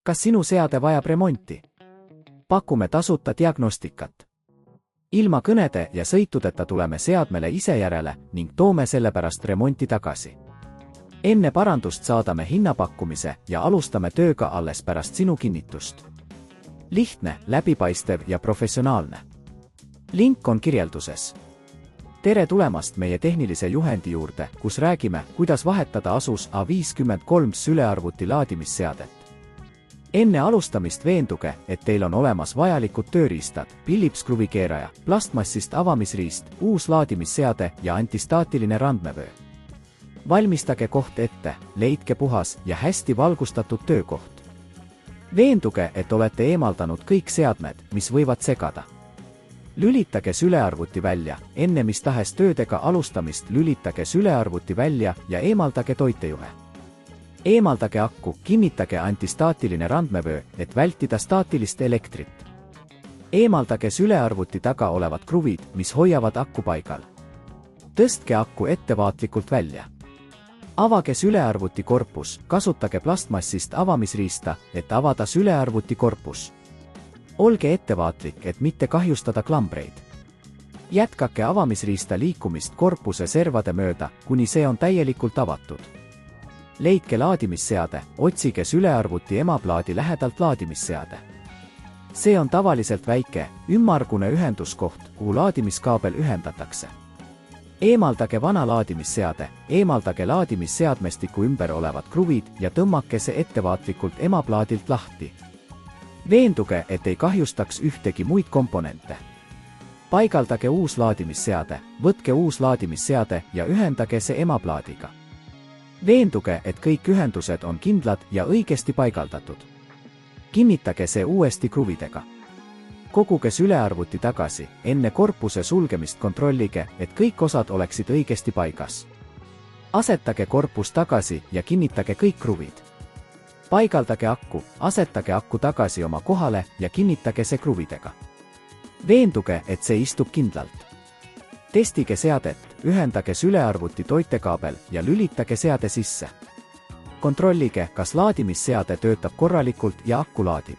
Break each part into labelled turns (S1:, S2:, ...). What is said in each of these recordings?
S1: Kas sinu seade vajab remonti? Pakume tasuta diagnostikat. Ilma kõnede ja sõitudeta tuleme seadmele ise järele ning toome sellepärast remonti tagasi. Enne parandust saadame hinnapakkumise ja alustame tööga alles pärast sinu kinnitust. Lihtne, läbipaistev ja professionaalne. Link on kirjelduses. Tere tulemast meie tehnilise juhendi juurde, kus räägime, kuidas vahetada Asus A53 sülearvuti laadimisseadet. Enne alustamist veenduge, et teil on olemas vajalikud tööriistad, Philips kruvikeeraja, plastmassist avamisriist, uus laadimisseade ja antistaatiline randmevöö. Valmistage koht ette, leidke puhas ja hästi valgustatud töökoht. Veenduge, et olete eemaldanud kõik seadmed, mis võivad segada. Lülitage sülearvuti välja, enne mis tahes töödega alustamist lülitage sülearvuti välja ja eemaldage toitejuhe. Eemaldage akku, kinnitage antistaatiline randmevöö, et vältida staatilist elektrit. Eemaldage sülearvuti taga olevad kruvid, mis hoiavad akku paigal. Tõstke akku ettevaatlikult välja. Avage sülearvuti korpus, kasutage plastmassist avamisriista, et avada sülearvuti korpus. Olge ettevaatlik, et mitte kahjustada klambreid. Jätkake avamisriista liikumist korpuse servade mööda, kuni see on täielikult avatud. Leidke laadimisseade, otsige sülearvuti emaplaadi lähedalt laadimisseade. See on tavaliselt väike, ümmargune ühenduskoht, kuhu laadimiskaabel ühendatakse. Eemaldage vana laadimisseade, eemaldage laadimisseadmestiku ümber olevad kruvid ja tõmmake see ettevaatlikult emaplaadilt lahti. Veenduge, et ei kahjustaks ühtegi muid komponente. Paigaldage uus laadimisseade, võtke uus laadimisseade ja ühendage see emaplaadiga. Veenduge, et kõik ühendused on kindlad ja õigesti paigaldatud. Kinnitage see uuesti kruvidega. Koguge sülearvuti tagasi, enne korpuse sulgemist kontrollige, et kõik osad oleksid õigesti paigas. Asetage korpus tagasi ja kinnitage kõik kruvid. Paigaldage akku, asetage akku tagasi oma kohale ja kinnitage see kruvidega. Veenduge, et see istub kindlalt. Testige seadet, ühendage sülearvuti toitekaabel ja lülitage seade sisse. Kontrollige, kas laadimisseade töötab korralikult ja akku laadib.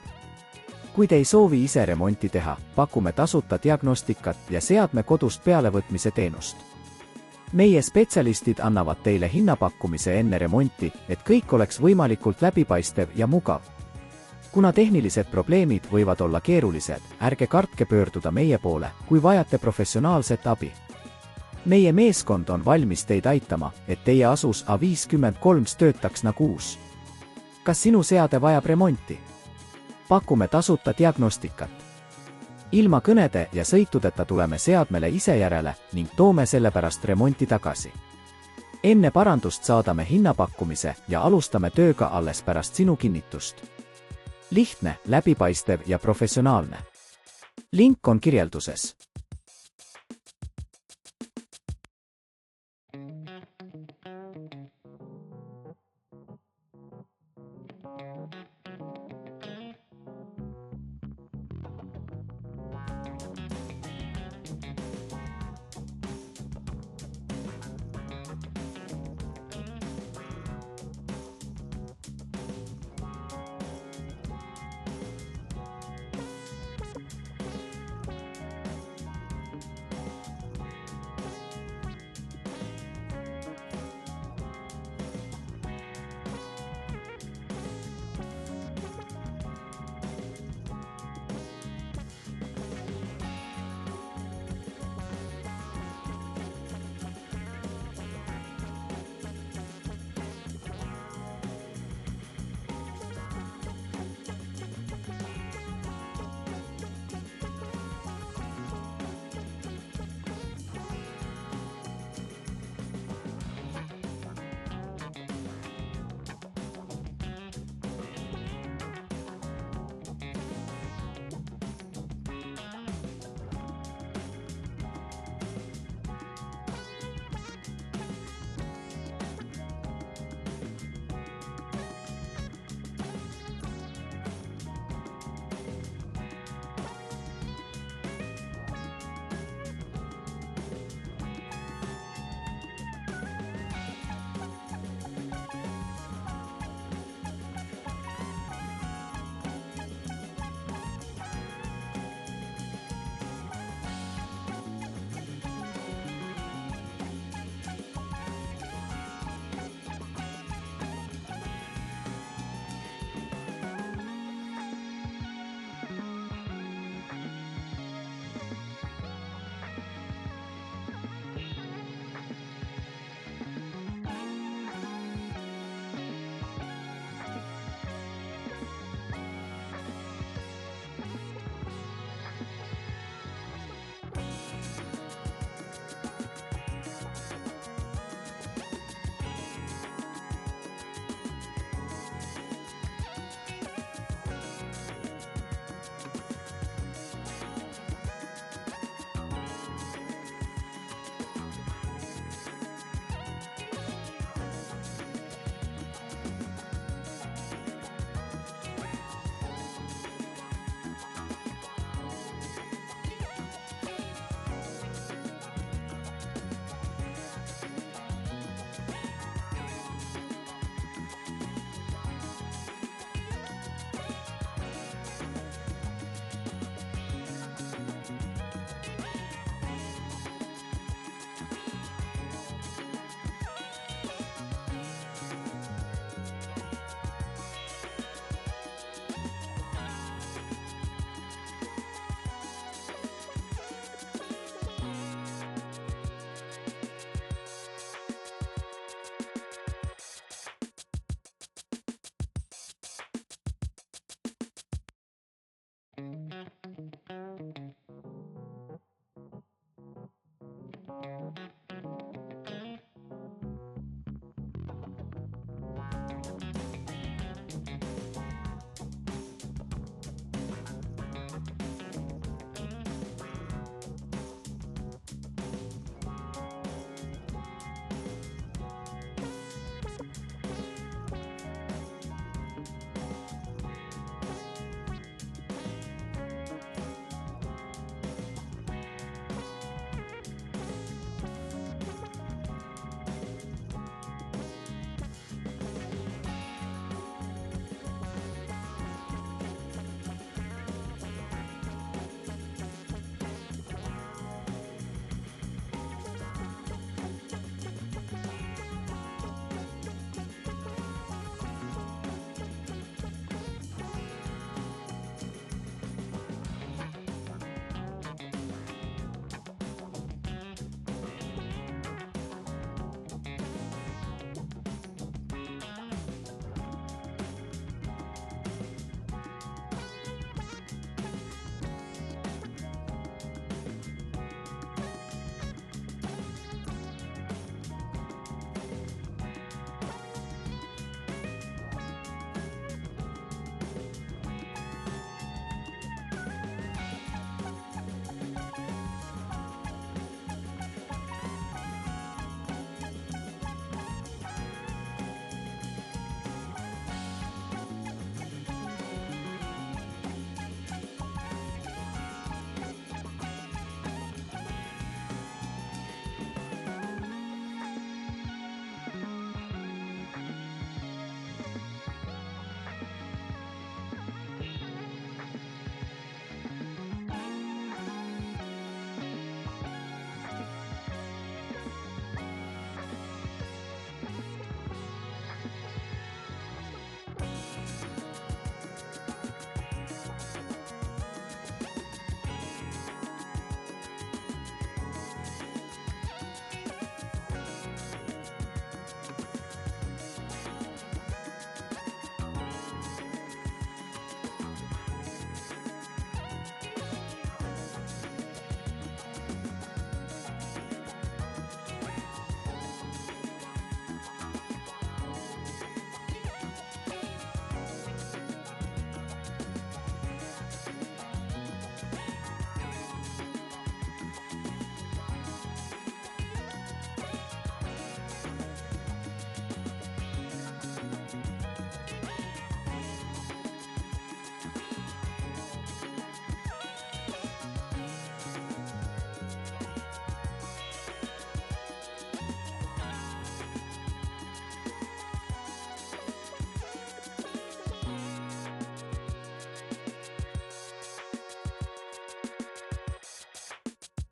S1: Kui te ei soovi ise remonti teha, pakume tasuta diagnostikat ja seadme kodust pealevõtmise teenust. Meie spetsialistid annavad teile hinnapakkumise enne remonti, et kõik oleks võimalikult läbipaistev ja mugav. Kuna tehnilised probleemid võivad olla keerulised, ärge kartke pöörduda meie poole, kui vajate professionaalset abi. Meie meeskond on valmis teid aitama, et teie Asus A53 töötaks nagu uus. Kas sinu seade vajab remonti? Pakume tasuta diagnostikat. Ilma kõnede ja sõitudeta tuleme seadmele ise järele ning toome sellepärast remonti tagasi. Enne parandust saadame hinnapakkumise ja alustame tööga alles pärast sinu kinnitust. Lihtne, läbipaistev ja professionaalne. Link on kirjelduses.